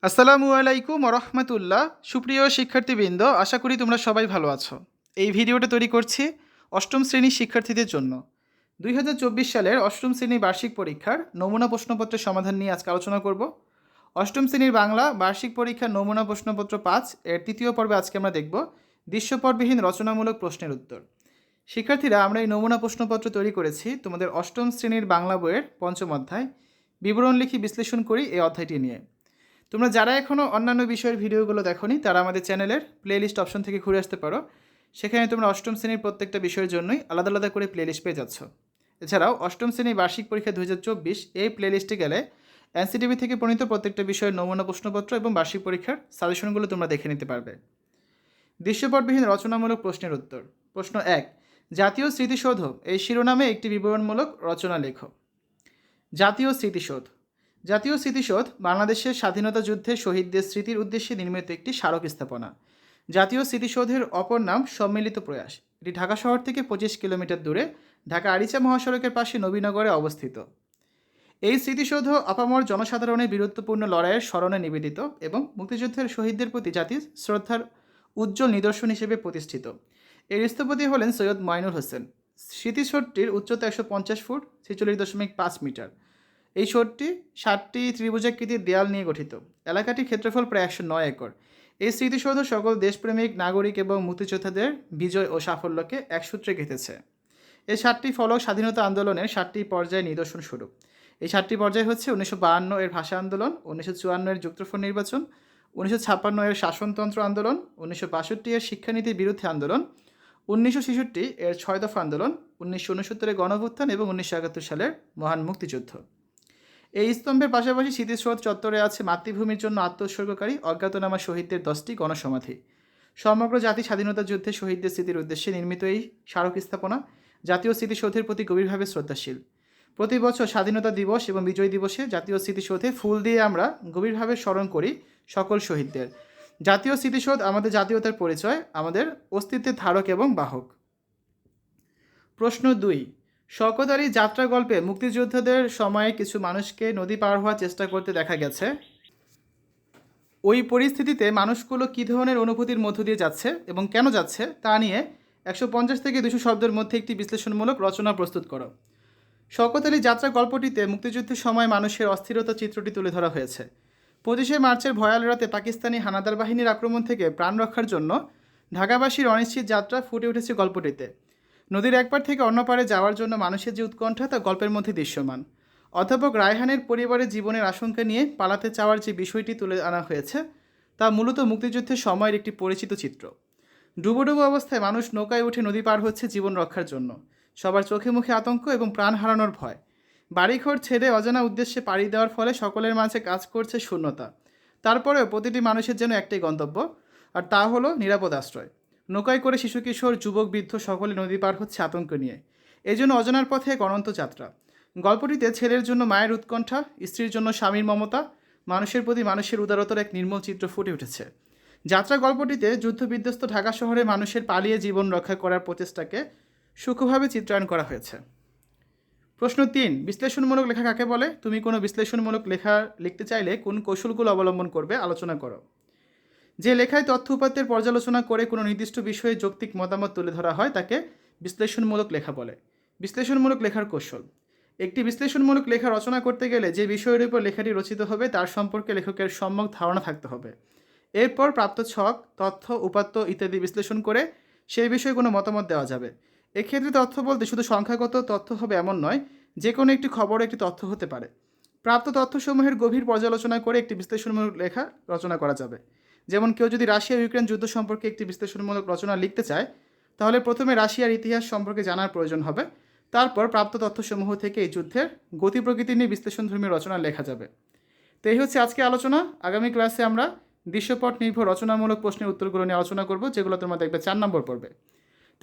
আসসালামু আলাইকুম রহমতুল্লাহ। সুপ্রিয় শিক্ষার্থীবৃন্দ, আশা করি তোমরা সবাই ভালো আছো। এই ভিডিওটা তৈরি করছি অষ্টম শ্রেণীর শিক্ষার্থীদের জন্য। 2024 সালের অষ্টম শ্রেণীর বার্ষিক পরীক্ষার নমুনা প্রশ্নপত্রের সমাধান নিয়ে আজকে আলোচনা করব। অষ্টম শ্রেণীর বাংলা বার্ষিক পরীক্ষার নমুনা প্রশ্নপত্র 5 এর তৃতীয় পর্বে আজকে আমরা দেখব দৃশ্যপটবিহীন রচনামূলক প্রশ্নের উত্তর। শিক্ষার্থীরা, আমরা এই নমুনা প্রশ্নপত্র তৈরি করেছি তোমাদের অষ্টম শ্রেণীর বাংলা বইয়ের পঞ্চম অধ্যায় বিবরণ লিখি বিশ্লেষণ করি এই অধ্যায়টি নিয়ে। তোমরা যারা এখনও অন্যান্য বিষয়ের ভিডিওগুলো দেখোনি তারা আমাদের চ্যানেলের প্লেলিস্ট অপশন থেকে ঘুরে আসতে পারো। সেখানে তোমরা অষ্টম শ্রেণীর প্রত্যেকটা বিষয়ের জন্যই আলাদা আলাদা করে প্লেলিস্ট পেয়ে যাচ্ছ। এছাড়াও অষ্টম শ্রেণীর বার্ষিক পরীক্ষা 2024 এই প্লেলিস্টে গেলে এনসিটিভি থেকে প্রণীত প্রত্যেকটা বিষয়ের নমুনা প্রশ্নপত্র এবং বার্ষিক পরীক্ষার সাজেশনগুলো তোমরা দেখে নিতে পারবে। দৃশ্যপটবিহীন রচনামূলক প্রশ্নের উত্তর। প্রশ্ন 1, জাতীয় স্মৃতিসৌধ এই শিরোনামে একটি বিবরণমূলক রচনা লেখো। জাতীয় স্মৃতিসৌধ। জাতীয় স্মৃতিসৌধ বাংলাদেশের স্বাধীনতা যুদ্ধে শহীদদের স্মৃতির উদ্দেশ্যে নির্মিত একটি স্মারক স্থাপনা। জাতীয় স্মৃতিসৌধের অপর নাম সম্মিলিত প্রয়াস। এটি ঢাকা শহর থেকে 25 কিলোমিটার দূরে ঢাকা আরিচা মহাসড়কের পাশে নবীনগরে অবস্থিত। এই স্মৃতিসৌধ আপামর জনসাধারণের বীরত্বপূর্ণ লড়াইয়ের স্মরণে নিবেদিত এবং মুক্তিযুদ্ধের শহীদদের প্রতি জাতির শ্রদ্ধার উজ্জ্বল নিদর্শন হিসেবে প্রতিষ্ঠিত। এর স্থপতি হলেন সৈয়দ মঈনুল হোসেন। স্মৃতিসৌধটির উচ্চতা 150 ফুট 46.5 মিটার। এই সৌধটি 7টি ত্রিভুজাকৃতির দেয়াল নিয়ে গঠিত। এলাকাটির ক্ষেত্রফল প্রায় 109 একর। এই স্মৃতিসৌধ সকল দেশপ্রেমিক নাগরিক এবং মুক্তিযোদ্ধাদের বিজয় ও সাফল্যকে এক সূত্রে গেঁথেছে। এই 7টি ফলক স্বাধীনতা আন্দোলনের 7টি পর্যায়ে নিদর্শন স্বরূপ। এই 7টি পর্যায় হচ্ছে 1952 এর ভাষা আন্দোলন, 1954 এর যুক্তফ্রন্ট নির্বাচন, 1956 এর শাসনতন্ত্র আন্দোলন, 1962 এর শিক্ষানীতির বিরুদ্ধে আন্দোলন, 1966 এর 6 দফা আন্দোলন, 1969 এর গণঅভ্যুত্থান এবং 1971 সালের মহান মুক্তিযুদ্ধ। এই স্তম্ভের পাশাপাশি স্মৃতিসৌধ চত্বরে আছে মাতৃভূমির জন্য আত্মোৎসর্গকারী অজ্ঞাতনামা শহীদদের 10টি গণসমাধি। সমগ্র জাতি স্বাধীনতা যুদ্ধে শহীদদের স্মৃতির উদ্দেশ্যে নির্মিত এই স্মারক স্থাপনা জাতীয় স্মৃতিসৌধের প্রতি গভীরভাবে শ্রদ্ধাশীল। প্রতি বছর স্বাধীনতা দিবস এবং বিজয় দিবসে জাতীয় স্মৃতিসৌধে ফুল দিয়ে আমরা গভীরভাবে স্মরণ করি সকল শহীদদের। জাতীয় স্মৃতিসৌধ আমাদের জাতীয়তার পরিচয়, আমাদের অস্তিত্বের ধারক এবং বাহক। প্রশ্ন 2, শওকত আলী যাত্রা গল্পে মুক্তিযোদ্ধাদের সময়ে কিছু মানুষকে নদী পার হওয়ার চেষ্টা করতে দেখা গেছে। ওই পরিস্থিতিতে মানুষগুলো কী ধরনের অনুভূতির মধ্য দিয়ে যাচ্ছে এবং কেন যাচ্ছে তা নিয়ে 150 থেকে 200 শব্দের মধ্যে একটি বিশ্লেষণমূলক রচনা প্রস্তুত করো। শওকত আলী যাত্রা গল্পটিতে মুক্তিযুদ্ধের সময় মানুষের অস্থিরতা চিত্রটি তুলে ধরা হয়েছে। 25শে মার্চের ভয়াল রাতে পাকিস্তানি হানাদার বাহিনীর আক্রমণ থেকে প্রাণ রক্ষার জন্য ঢাকাবাসীর অনিশ্চিত যাত্রা ফুটে উঠেছে গল্পটিতে। নদীর একপার থেকে অন্য পারে যাওয়ার জন্য মানুষের যে উৎকণ্ঠা তা গল্পের মধ্যে দৃশ্যমান। অধ্যাপক রায়হানের পরিবারের জীবনের আশঙ্কা নিয়ে পালাতে চাওয়ার যে বিষয়টি তুলে আনা হয়েছে তা মূলত মুক্তিযুদ্ধের সময়ের একটি পরিচিত চিত্র। ডুবো ডুবো অবস্থায় মানুষ নৌকায় উঠে নদী পার হচ্ছে জীবন রক্ষার জন্য। সবার চোখে মুখে আতঙ্ক এবং প্রাণ হারানোর ভয়। বাড়িঘর ছেড়ে অজানা উদ্দেশ্যে পাড়ি দেওয়ার ফলে সকলের মাঝে কাজ করছে শূন্যতা। তারপরেও প্রতিটি মানুষের জন্য একটাই গন্তব্য, আর তা হলো নিরাপদ আশ্রয়। নৌকায় করে শিশু কিশোর যুবক বৃদ্ধ সকলে নদী পার হচ্ছে আতঙ্ক নিয়ে। এই জন্য অজানার পথে এক অনন্ত যাত্রা। গল্পটিতে ছেলের জন্য মায়ের উৎকণ্ঠা, স্ত্রীর জন্য স্বামীর মমতা, মানুষের প্রতি মানুষের উদারতার এক নির্মল চিত্র ফুটে উঠেছে। যাত্রা গল্পটিতে যুদ্ধবিধ্বস্ত ঢাকা শহরে মানুষের পালিয়ে জীবন রক্ষা করার প্রচেষ্টাকে সূক্ষ্মভাবে চিত্রায়ন করা হয়েছে। প্রশ্ন 3, বিশ্লেষণমূলক লেখা কাকে বলে? তুমি কোনো বিশ্লেষণমূলক লেখা লিখতে চাইলে কোন কৌশলগুলো অবলম্বন করবে আলোচনা করো। যে লেখায় তথ্য উপাত্তের পর্যালোচনা করে কোনো নির্দিষ্ট বিষয়ে যৌক্তিক মতামত তুলে ধরা হয় তাকে বিশ্লেষণমূলক লেখা বলে। বিশ্লেষণমূলক লেখার কৌশল। একটি বিশ্লেষণমূলক লেখা রচনা করতে গেলে যে বিষয়ের উপর লেখাটি রচিত হবে তার সম্পর্কে লেখকের সম্যক ধারণা থাকতে হবে। এরপর প্রাপ্ত ছক, তথ্য, উপাত্ত ইত্যাদি বিশ্লেষণ করে সেই বিষয়ে কোনো মতামত দেওয়া যাবে। এক্ষেত্রে তথ্য বলতে শুধু সংখ্যাগত তথ্য হবে এমন নয়, যে কোনো একটি খবর একটি তথ্য হতে পারে। প্রাপ্ত তথ্যসমূহের গভীর পর্যালোচনা করে একটি বিশ্লেষণমূলক লেখা রচনা করা যাবে। যেমন কেউ যদি রাশিয়া ইউক্রেন যুদ্ধ সম্পর্কে একটি বিশ্লেষণমূলক রচনা লিখতে চায় তাহলে প্রথমে রাশিয়ার ইতিহাস সম্পর্কে জানার প্রয়োজন হবে। তারপর প্রাপ্ত তথ্যসমূহ থেকে এই যুদ্ধের গতি প্রকৃতি নিয়ে বিশ্লেষণধর্মী রচনা লেখা যাবে। তো এই হচ্ছে আজকে আলোচনা। আগামী ক্লাসে আমরা দৃশ্যপট নির্ভর রচনামূলক প্রশ্নের উত্তরগুলো নিয়ে আলোচনা করব, যেগুলো তোমরা দেখবে 4 নম্বর পর্বে।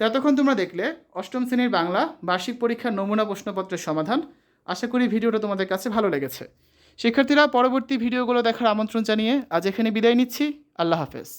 তো এতক্ষণ তোমরা দেখলে অষ্টম শ্রেণীর বাংলা বার্ষিক পরীক্ষার নমুনা প্রশ্নপত্রের সমাধান। আশা করি ভিডিওটা তোমাদের কাছে ভালো লেগেছে। শিক্ষার্থীরা, পরবর্তী ভিডিওগুলো দেখার আমন্ত্রণ জানিয়ে আজ এখানে বিদায় নিচ্ছি। আল্লাহ হাফেজ।